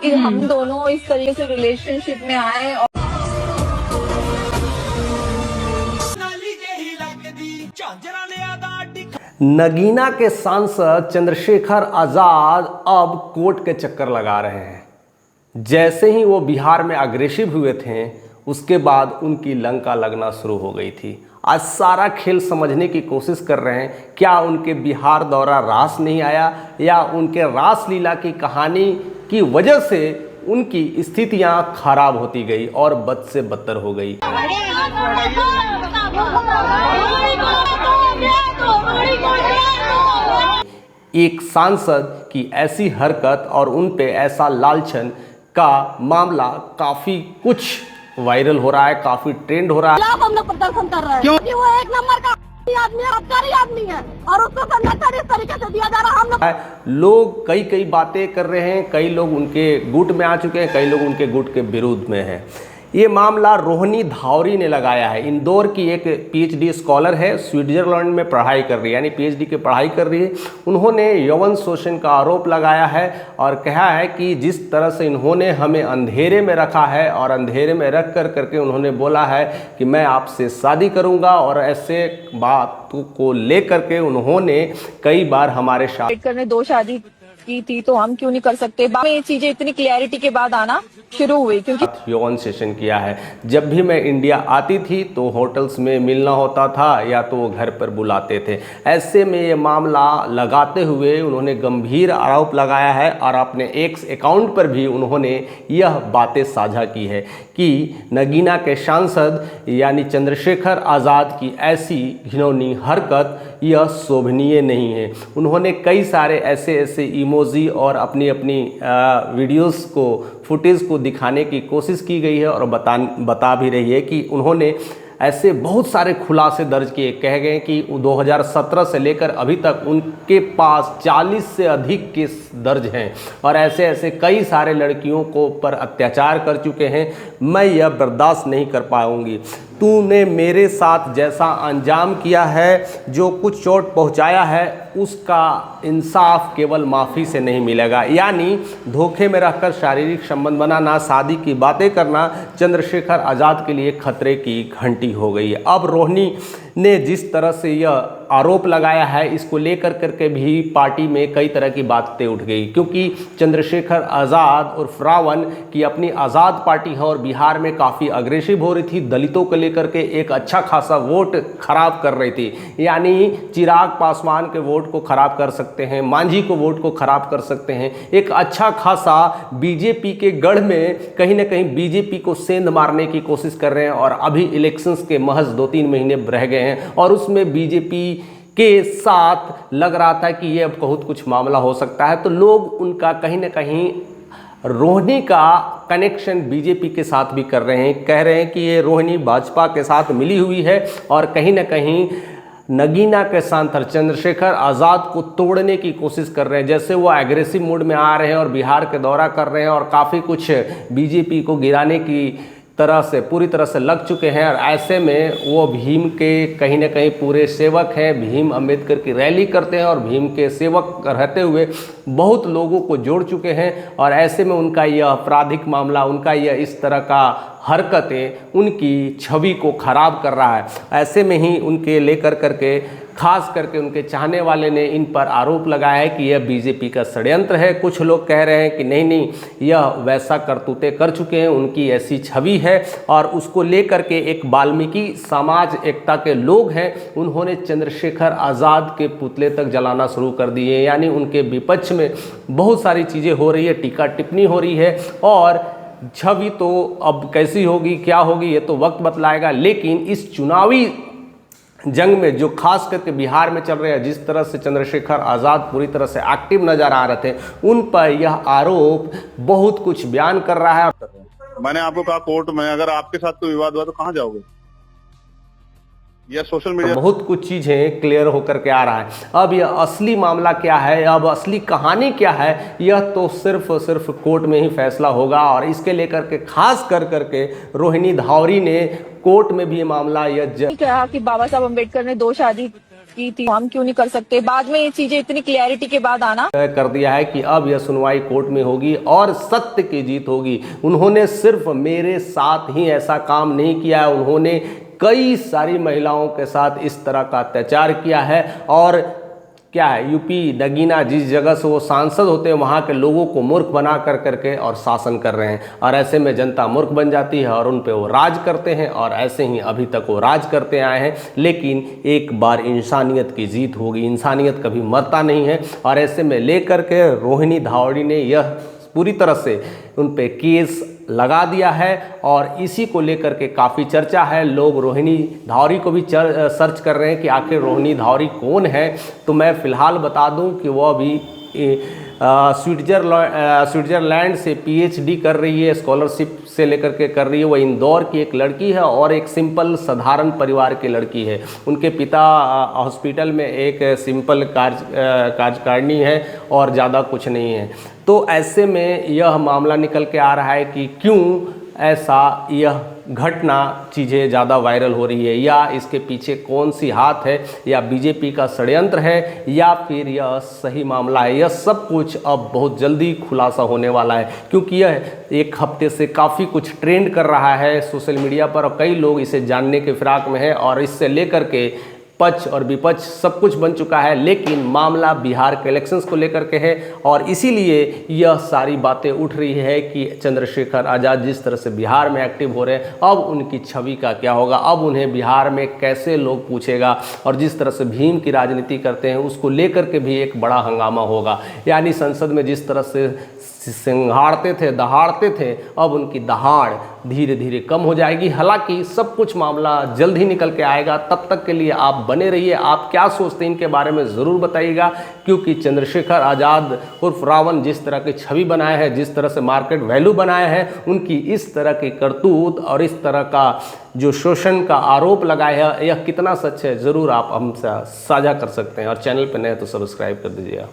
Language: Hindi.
कि हम दोनों इस तरीके से रिलेशनशिप में आए। और नगीना के सांसद चंद्रशेखर आजाद अब कोर्ट के चक्कर लगा रहे हैं। जैसे ही वो बिहार में अग्रेसिव हुए थे, उसके बाद उनकी लंका लगना शुरू हो गई थी। आज सारा खेल समझने की कोशिश कर रहे हैं, क्या उनके बिहार दौरा रास नहीं आया या उनके रासलीला की कहानी की वजह से उनकी स्थितियां खराब होती गई और बद से बदतर हो गई। एक सांसद की ऐसी हरकत और उन पे ऐसा लालचन का मामला काफी कुछ वायरल हो रहा है, काफी ट्रेंड हो रहा है। हम लोग प्रदर्शन कर रहे हैं क्योंकि वो एक नंबर का आदमी है, अबकारी आदमी है और उसको संरक्षण इस तरीके से दिया जा रहा है। लोग कई बातें कर रहे हैं, कई लोग उनके गुट में आ चुके हैं, कई लोग उनके गुट के विरोध में हैं। ये मामला रोहिणी धावरी ने लगाया है। इंदौर की एक पीएचडी स्कॉलर है, स्विट्जरलैंड में पढ़ाई कर रही है, यानी पीएचडी की पढ़ाई कर रही है। उन्होंने यौन शोषण का आरोप लगाया है और कहा है कि जिस तरह से इन्होंने हमें अंधेरे में रखा है और अंधेरे में रख करके उन्होंने बोला है कि मैं आपसे शादी करूंगा, और ऐसे बात को लेकर के उन्होंने कई बार हमारे अम्बेडकर ने 2 शादी की थी, तो हम क्यों नहीं कर सकते। बाद में ये चीजें इतनी क्लैरिटी के बाद आना शुरू हुई, क्योंकि यौन सेशन किया है। जब भी मैं इंडिया आती थी तो होटल्स में मिलना होता था या तो वो घर पर बुलाते थे। ऐसे में ये मामला लगाते हुए उन्होंने गंभीर आरोप लगाया है और अपने एक्स अकाउंट पर भी उन्होंने यह बातें साझा की है कि नगीना के सांसद यानी चंद्रशेखर आज़ाद की ऐसी घिनौनी हरकत यह शोभनीय नहीं है। उन्होंने कई सारे ऐसे इमोजी और अपनी वीडियोस को, फुटेज को दिखाने की कोशिश की गई है और बता भी रही है कि उन्होंने ऐसे बहुत सारे खुलासे दर्ज किए। कह गए कि 2017 से लेकर अभी तक उनके पास 40 से अधिक केस दर्ज हैं और ऐसे कई सारे लड़कियों को पर अत्याचार कर चुके हैं। मैं यह बर्दाश्त नहीं कर पाऊंगी। तूने मेरे साथ जैसा अंजाम किया है, जो कुछ चोट पहुंचाया है, उसका इंसाफ केवल माफ़ी से नहीं मिलेगा। यानी धोखे में रहकर शारीरिक संबंध बनाना, शादी की बातें करना चंद्रशेखर आज़ाद के लिए खतरे की घंटी हो गई है। अब रोहिणी ने जिस तरह से यह आरोप लगाया है, इसको लेकर करके भी पार्टी में कई तरह की बातें उठ गई, क्योंकि चंद्रशेखर आज़ाद और फ्रावन की अपनी आज़ाद पार्टी है और बिहार में काफ़ी अग्रेसिव हो रही थी। दलितों को लेकर के एक अच्छा खासा वोट खराब कर रही थी। यानी चिराग पासवान के वोट को खराब कर सकते हैं, मांझी को वोट को खराब कर सकते हैं। एक अच्छा खासा बीजेपी के गढ़ में कहीं ना कहीं बीजेपी को सेंध मारने की कोशिश कर रहे हैं और अभी इलेक्शंस के महज 2-3 महीने रह गए हैं और उसमें बीजेपी के साथ लग रहा था कि ये अब बहुत कुछ मामला हो सकता है। तो लोग उनका कहीं ना कहीं रोहिणी का कनेक्शन बीजेपी के साथ भी कर रहे हैं। कह रहे हैं कि ये रोहिणी भाजपा के साथ मिली हुई है और कहीं ना कहीं नगीना के सांसद चंद्रशेखर आज़ाद को तोड़ने की कोशिश कर रहे हैं। जैसे वो एग्रेसिव मूड में आ रहे हैं और बिहार के दौरा कर रहे हैं और काफ़ी कुछ बीजेपी को गिराने की तरह से पूरी तरह से लग चुके हैं। और ऐसे में वो भीम के कहीं ना कहीं पूरे सेवक हैं, भीम अंबेडकर की रैली करते हैं और भीम के सेवक रहते हुए बहुत लोगों को जोड़ चुके हैं। और ऐसे में उनका यह आपराधिक मामला, उनका यह इस तरह का हरकतें उनकी छवि को खराब कर रहा है। ऐसे में ही उनके लेकर करके खास करके उनके चाहने वाले ने इन पर आरोप लगाया है कि यह बीजेपी का षड्यंत्र है। कुछ लोग कह रहे हैं कि नहीं, यह वैसा करतूते कर चुके हैं, उनकी ऐसी छवि है। और उसको लेकर के एक वाल्मीकि समाज एकता के लोग हैं, उन्होंने चंद्रशेखर आज़ाद के पुतले तक जलाना शुरू कर दिए। यानी उनके विपक्ष में बहुत सारी चीज़ें हो रही है, टीका टिप्पणी हो रही है और छवि तो अब कैसी होगी, क्या होगी, ये तो वक्त बतलाएगा। लेकिन इस चुनावी जंग में जो खास करके बिहार में चल रहे हैं, जिस तरह से चंद्रशेखर आज़ाद पूरी तरह से एक्टिव नजर आ रहे थे, उन पर यह आरोप बहुत कुछ बयान कर रहा है। मैंने आपको कहा कोर्ट में अगर आपके साथ कोई विवाद हुआ तो कहाँ जाओगे? या सोशल मीडिया बहुत कुछ चीज़ें क्लियर होकर के आ रहा है। अब यह असली मामला क्या है, अब असली कहानी क्या है, यह तो सिर्फ कोर्ट में ही फैसला होगा। और इसके लेकर के खास कर करके रोहिणी धावरी ने कोर्ट में भी ये मामला यह कहा कि बाबा साहब अम्बेडकर ने 2 शादी की थी, हम क्यों नहीं कर सकते? बाद में ये चीजें इतनी क्लियरिटी के बाद आना कर दिया है कि अब यह सुनवाई कोर्ट में होगी और सत्य की जीत होगी। उन्होंने सिर्फ मेरे साथ ही ऐसा काम नहीं किया है, उन्होंने कई सारी महिलाओं के साथ इस तरह का अत्याचार किया है। और क्या है, यूपी नगीना जिस जगह से वो सांसद होते हैं वहाँ के लोगों को मूर्ख बना कर करके और शासन कर रहे हैं, और ऐसे में जनता मूर्ख बन जाती है और उन पे वो राज करते हैं, और ऐसे ही अभी तक वो राज करते आए हैं। लेकिन एक बार इंसानियत की जीत होगी, इंसानियत कभी मरता नहीं है। और ऐसे में लेकर के रोहिणी धावड़ी ने यह पूरी तरह से उन पे केस लगा दिया है और इसी को लेकर के काफ़ी चर्चा है। लोग रोहिणी धावड़ी को भी सर्च कर रहे हैं कि आखिर रोहिणी धावड़ी कौन है। तो मैं फ़िलहाल बता दूं कि वह अभी स्विट्ज़रलैंड से पीएचडी कर रही है, स्कॉलरशिप से लेकर के कर रही है। वह इंदौर की एक लड़की है और एक सिंपल साधारण परिवार की लड़की है। उनके पिता हॉस्पिटल में एक सिंपल कार्यकारिणी है और ज़्यादा कुछ नहीं है। तो ऐसे में यह मामला निकल के आ रहा है कि क्यों ऐसा यह घटना चीज़ें ज़्यादा वायरल हो रही है, या इसके पीछे कौन सी हाथ है, या बीजेपी का षड्यंत्र है, या फिर यह सही मामला है। यह सब कुछ अब बहुत जल्दी खुलासा होने वाला है, क्योंकि यह एक हफ्ते से काफ़ी कुछ ट्रेंड कर रहा है सोशल मीडिया पर और कई लोग इसे जानने के फिराक में हैं और इससे लेकर के पक्ष और विपक्ष सब कुछ बन चुका है। लेकिन मामला बिहार के इलेक्शंस को लेकर के है और इसीलिए यह सारी बातें उठ रही है कि चंद्रशेखर आज़ाद जिस तरह से बिहार में एक्टिव हो रहे हैं, अब उनकी छवि का क्या होगा, अब उन्हें बिहार में कैसे लोग पूछेगा। और जिस तरह से भीम की राजनीति करते हैं उसको लेकर के भी एक बड़ा हंगामा होगा। यानी संसद में जिस तरह से सिंघाड़ते थे, दहाड़ते थे, अब उनकी दहाड़ धीरे धीरे कम हो जाएगी। हालांकि सब कुछ मामला जल्द ही निकल के आएगा। तब तक के लिए आप बने रहिए। आप क्या सोचते हैं इनके बारे में ज़रूर बताइएगा, क्योंकि चंद्रशेखर आज़ाद उर्फ रावण जिस तरह की छवि बनाए हैं, जिस तरह से मार्केट वैल्यू बनाए हैं, उनकी इस तरह की करतूत और इस तरह का जो शोषण का आरोप लगाया है, यह कितना सच है ज़रूर आप हमसे साझा कर सकते हैं। और चैनल पर नए तो सब्सक्राइब कर दीजिएगा।